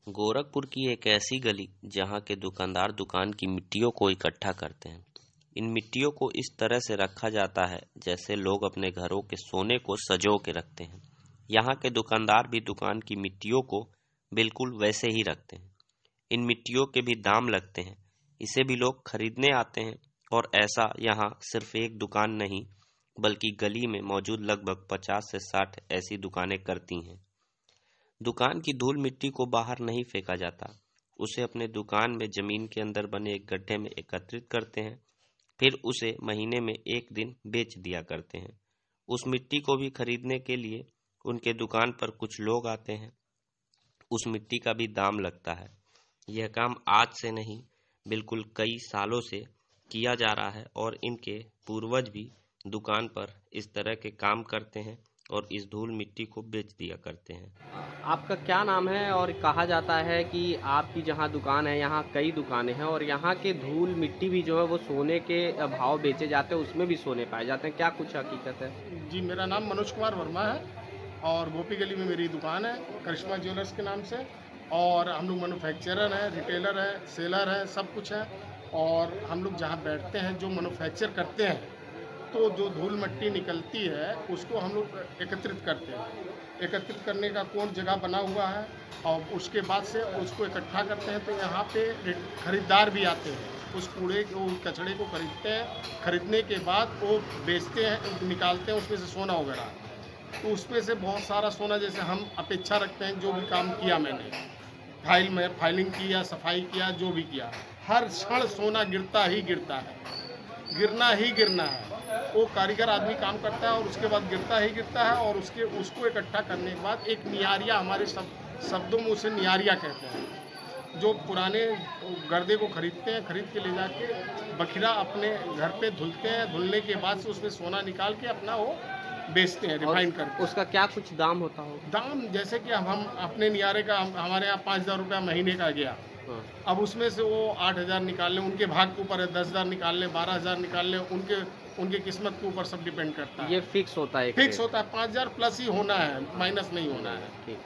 गोरखपुर की एक ऐसी गली जहाँ के दुकानदार दुकान की मिट्टियों को इकट्ठा करते हैं। इन मिट्टियों को इस तरह से रखा जाता है जैसे लोग अपने घरों के सोने को सजो के रखते हैं। यहाँ के दुकानदार भी दुकान की मिट्टियों को बिल्कुल वैसे ही रखते हैं। इन मिट्टियों के भी दाम लगते हैं, इसे भी लोग खरीदने आते हैं। और ऐसा यहाँ सिर्फ एक दुकान नहीं बल्कि गली में मौजूद लगभग 50 से 60 ऐसी दुकानें करती हैं। दुकान की धूल मिट्टी को बाहर नहीं फेंका जाता, उसे अपने दुकान में जमीन के अंदर बने एक गड्ढे में एकत्रित करते हैं, फिर उसे महीने में एक दिन बेच दिया करते हैं। उस मिट्टी को भी खरीदने के लिए उनके दुकान पर कुछ लोग आते हैं। उस मिट्टी का भी दाम लगता है। यह काम आज से नहीं बिल्कुल कई सालों से किया जा रहा है और इनके पूर्वज भी दुकान पर इस तरह के काम करते हैं और इस धूल मिट्टी को बेच दिया करते हैं। आपका क्या नाम है? और कहा जाता है कि आपकी जहाँ दुकान है यहाँ कई दुकानें हैं और यहाँ के धूल मिट्टी भी जो है वो सोने के भाव बेचे जाते हैं, उसमें भी सोने पाए जाते हैं। क्या कुछ हकीकत है? जी, मेरा नाम मनोज कुमार वर्मा है और गोपी गली में मेरी दुकान है करिश्मा ज्वेलर्स के नाम से। और हम लोग मैन्युफैक्चरर हैं, रिटेलर हैं, सेलर हैं, सब कुछ है। और हम लोग जहाँ बैठते हैं जो मैन्युफैक्चर करते हैं तो जो धूल मिट्टी निकलती है उसको हम लोग एकत्रित करते हैं। एकत्रित करने का कौन जगह बना हुआ है और उसके बाद से उसको इकट्ठा करते हैं। तो यहाँ पे खरीदार भी आते हैं, उस कूड़े को कचड़े को खरीदते हैं। खरीदने के बाद वो बेचते हैं, निकालते हैं उसमें से सोना वगैरह। तो उसमें से बहुत सारा सोना जैसे हम अपेक्षा रखते हैं, जो भी काम किया मैंने फाइलिंग की या सफाई किया, जो भी किया, हर क्षण सोना गिरता ही गिरता है, गिरना ही गिरना है। वो कारीगर आदमी काम करता है और उसके बाद गिरता ही गिरता है। और उसको इकट्ठा करने के बाद एक नियारिया, हमारे शब्दों में उसे नियारिया कहते हैं, जो पुराने गर्दे को खरीदते हैं, खरीद के ले जाके बखिरा अपने घर पे धुलते हैं। धुलने के बाद से उसमें सोना निकाल के अपना वो बेचते हैं रिफाइन करके। उसका क्या कुछ दाम होता हो? दाम जैसे कि हम अपने नियारे का हमारे यहाँ 5,000 रुपया महीने का गया। हाँ। अब उसमें से वो 8,000 निकाल लें, उनके भाग के ऊपर है, 10,000 निकाल लें, 12,000 निकाल लें, उनके किस्मत के ऊपर सब डिपेंड करता है। ये फिक्स होता है? फिक्स होता है, 5,000 प्लस ही होना है, माइनस नहीं होना है। ठीक।